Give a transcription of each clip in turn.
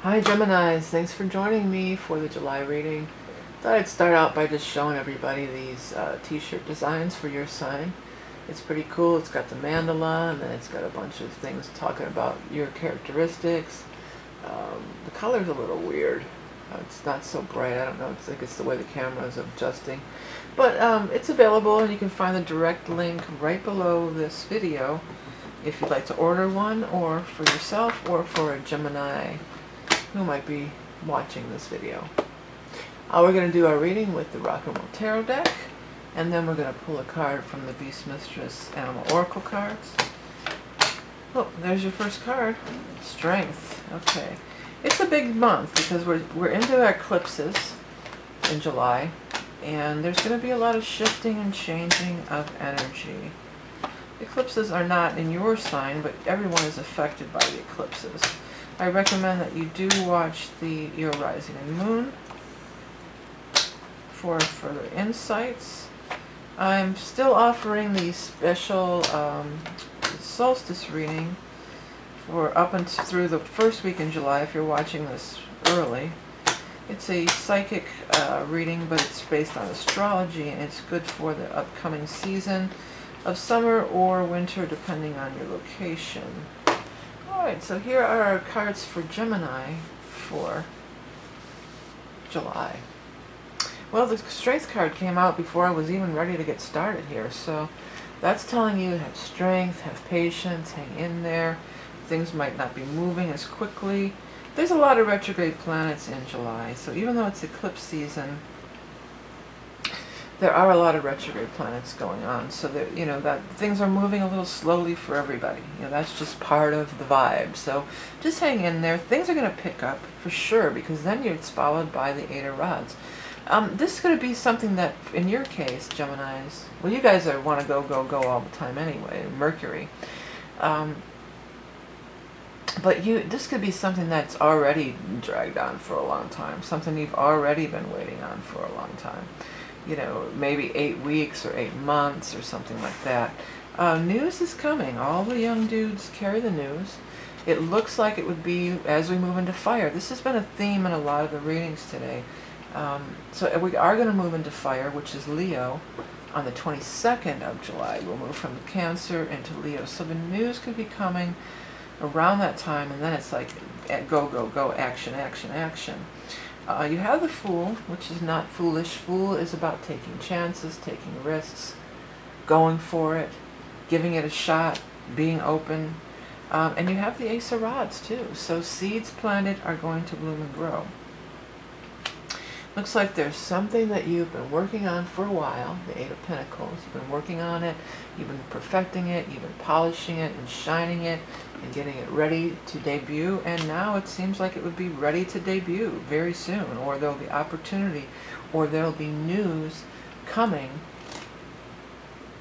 Hi Geminis, thanks for joining me for the July reading. Thought I'd start out by just showing everybody these t-shirt designs for your sign. It's pretty cool. It's got the mandala, and then it's got a bunch of things talking about your characteristics. The color's a little weird. It's not so bright. I don't know. It's like it's the way the camera is adjusting. But it's available, and you can find the direct link right below this video if you'd like to order one, or for yourself, or for a Gemini who might be watching this video. We're going to do our reading with the Rock and Roll Tarot deck, and then we're going to pull a card from the Beast Mistress Animal Oracle cards. Oh, there's your first card. Strength. Okay. It's a big month because we're into our eclipses in July, and there's going to be a lot of shifting and changing of energy. Eclipses are not in your sign, but everyone is affected by the eclipses. I recommend that you do watch your rising and moon for further insights. I'm still offering the special solstice reading for up and through the first week in July if you're watching this early. It's a psychic reading, but it's based on astrology, and it's good for the upcoming season of summer or winter depending on your location. Alright, so here are our cards for Gemini for July. Well, the strength card came out before I was even ready to get started here, so that's telling you have strength, have patience, hang in there. Things might not be moving as quickly. There's a lot of retrograde planets in July, so even though it's eclipse season, there are a lot of retrograde planets going on, so that that things are moving a little slowly for everybody. That's just part of the vibe. So just hang in there. Things are going to pick up for sure, because then it's followed by the Eight of Rods. This is going to be something that, in your case, Geminis, well, you guys want to go, go, go all the time anyway, Mercury. But this could be something that's already dragged on for a long time, something you've already been waiting on for a long time. Maybe 8 weeks or 8 months or something like that. News is coming. All the young dudes carry the news. It looks like it would be as we move into fire. This has been a theme in a lot of the readings today. So we are going to move into fire, which is Leo, on the 22nd of July. We'll move from Cancer into Leo. So the news could be coming around that time, and then it's like go, go, go, action, action, action. You have the Fool, which is not foolish. Fool is about taking chances, taking risks, going for it, giving it a shot, being open. And you have the Ace of Rods too. So seeds planted are going to bloom and grow. Looks like there's something that you've been working on for a while, the Eight of Pentacles. You've been working on it, you've been perfecting it, you've been polishing it and shining it and getting it ready to debut, and now it seems like it would be ready to debut very soon, or there'll be opportunity, or there'll be news coming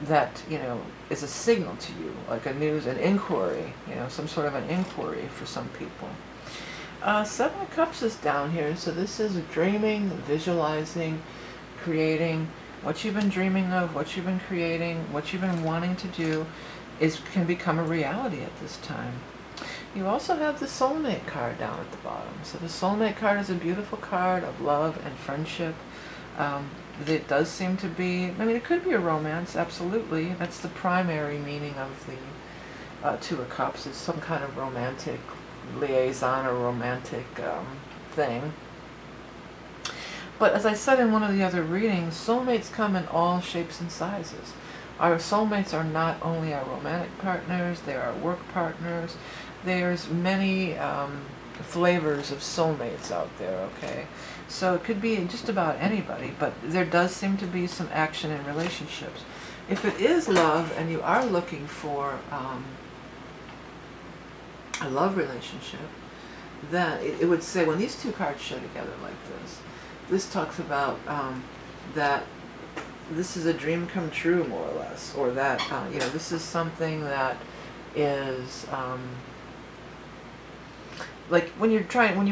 that, is a signal to you, like an inquiry, some sort of an inquiry for some people. Seven of Cups is down here, so this is dreaming, visualizing, creating. What you've been dreaming of, what you've been creating, what you've been wanting to do can become a reality at this time. You also have the Soulmate card down at the bottom. So the Soulmate card is a beautiful card of love and friendship. It does seem to be, it could be a romance, absolutely. That's the primary meaning of the Two of Cups, is some kind of romantic liaison or romantic thing. But as I said in one of the other readings, soulmates come in all shapes and sizes. Our soulmates are not only our romantic partners, they are our work partners. There's many flavors of soulmates out there, okay? So it could be just about anybody, but there does seem to be some action in relationships. If it is love and you are looking for a love relationship, then it would say, when these two cards show together like this talks about that this is a dream come true, more or less, or that this is something that is like when you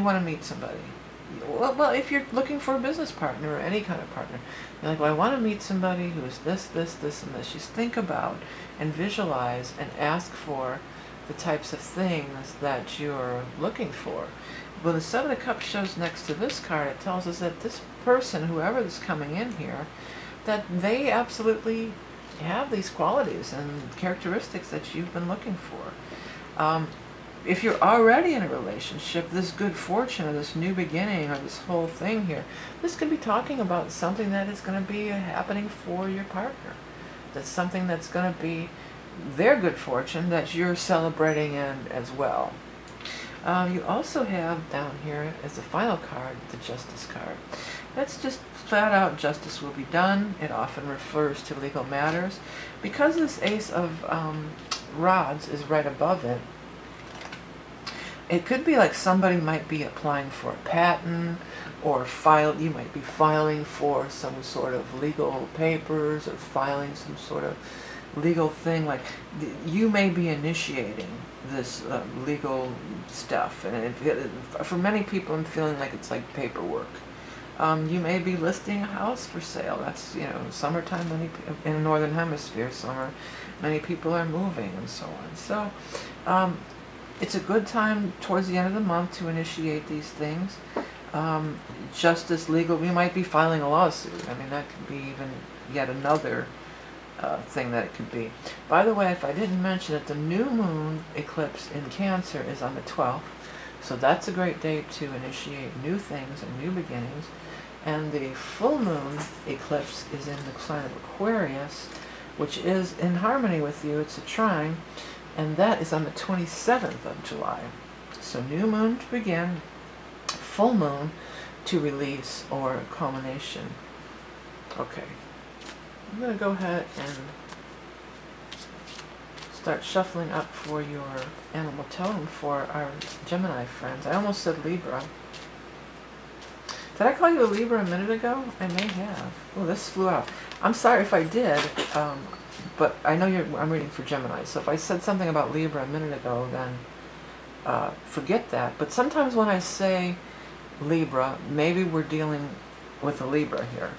want to meet somebody. Well, if you're looking for a business partner or any kind of partner, you're like, well, I want to meet somebody who is this, this, this, and this. Just think about and visualize and ask for the types of things that you're looking for. When the Seven of Cups shows next to this card, it tells us that this person, whoever is coming in here, that they absolutely have these qualities and characteristics that you've been looking for. If you're already in a relationship, this good fortune or this new beginning or this whole thing here, this could be talking about something that is going to be happening for your partner. That's something that's going to be their good fortune that you're celebrating in as well. You also have down here as the final card, the Justice card. That's just flat out justice will be done. It often refers to legal matters. Because this Ace of Rods is right above it, it could be like somebody might be applying for a patent, or you might be filing for some sort of legal papers, or filing some sort of legal thing. Like you may be initiating this legal stuff, and for many people I'm feeling like it's like paperwork. You may be listing a house for sale. That's, you know, summertime, in the northern hemisphere, summer, many people are moving and so on. So it's a good time towards the end of the month to initiate these things. Justice, legal, you might be filing a lawsuit. I mean, that could be even yet another thing that it could be. By the way, if I didn't mention it, the new moon eclipse in Cancer is on the 12th. So that's a great day to initiate new things and new beginnings. And the full moon eclipse is in the sign of Aquarius, which is in harmony with you. It's a trine, and that is on the 27th of July. So new moon to begin, full moon to release or culmination. Okay, I'm going to go ahead and start shuffling up for your animal totem for our Gemini friends. I almost said Libra. Did I call you a Libra a minute ago? I may have. Oh, this flew out. I'm sorry if I did, but I know I'm reading for Gemini, so if I said something about Libra a minute ago, then forget that. But sometimes when I say Libra, maybe we're dealing with a Libra here.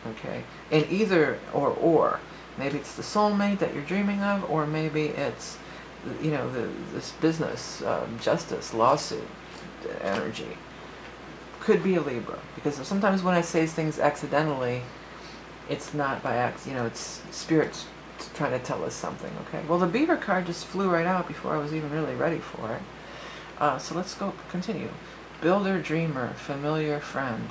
Okay? In either or. Maybe it's the soulmate that you're dreaming of, or maybe it's, you know, this business, justice, lawsuit energy. Could be a Libra, because sometimes when I say things accidentally, it's not by accident. You know, it's spirits trying to tell us something. Okay. Well, the Beaver card just flew right out before I was even really ready for it. So let's go continue. Builder, dreamer, familiar friend,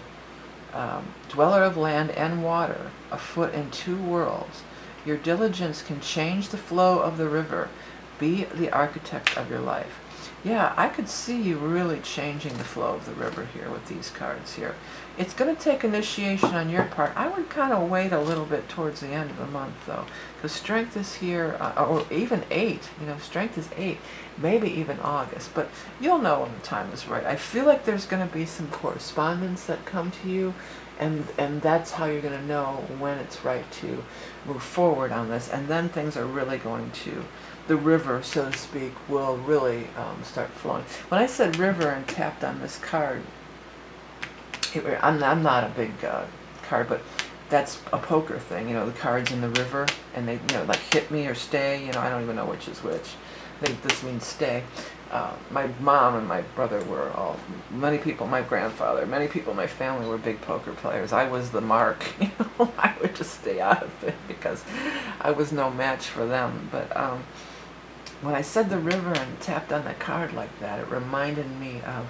dweller of land and water, afoot in two worlds. Your diligence can change the flow of the river. Be the architect of your life. Yeah, I could see you really changing the flow of the river here with these cards here. It's going to take initiation on your part. I would kind of wait a little bit towards the end of the month, though, because strength is here, or even 8. You know, strength is 8, maybe even August. But you'll know when the time is right. I feel like there's going to be some correspondence that come to you, and that's how you're going to know when it's right to move forward on this. And then things are really going to, the river, so to speak, will really start flowing. When I said river and tapped on this card, I'm not a big card, but that's a poker thing. You know, the cards in the river, and they, you know, like hit me or stay. You know, I don't even know which is which. I think this means stay. My mom and my brother were all, many people, my grandfather, many people in my family were big poker players. I was the mark, you know, I would just stay out of it because I was no match for them. But when I said the river and tapped on the card like that, it reminded me of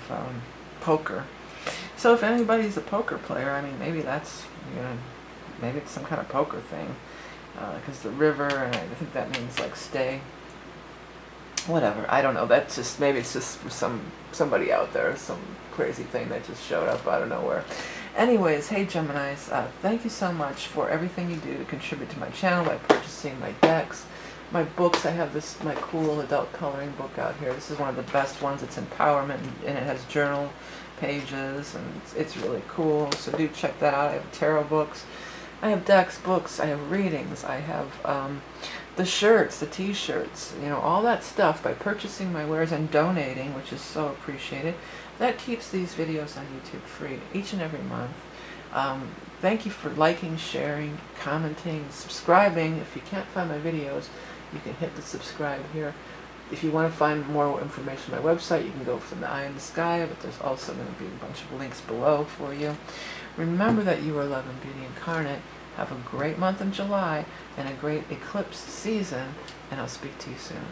poker. So if anybody's a poker player, I mean, maybe that's, you know, maybe it's some kind of poker thing, because the river, and I think that means like stay. Whatever, I don't know. That's just, maybe it's just for somebody out there, some crazy thing that just showed up out of nowhere. Anyways, hey Geminis, thank you so much for everything you do to contribute to my channel by purchasing my decks, my books. I have this, my cool adult coloring book out here. This is one of the best ones. It's empowerment, and it has journal pages, and it's really cool. So do check that out. I have tarot books, I have decks, books, I have readings, I have the shirts, the t-shirts, you know, all that stuff. By purchasing my wares and donating, which is so appreciated, that keeps these videos on YouTube free each and every month. Thank you for liking, sharing, commenting, subscribing. If you can't find my videos, you can hit the subscribe here. if you want to find more information on my website, you can go from the eye in the sky, but there's also going to be a bunch of links below for you. Remember that you are love and beauty incarnate. Have a great month of July and a great eclipse season, and I'll speak to you soon.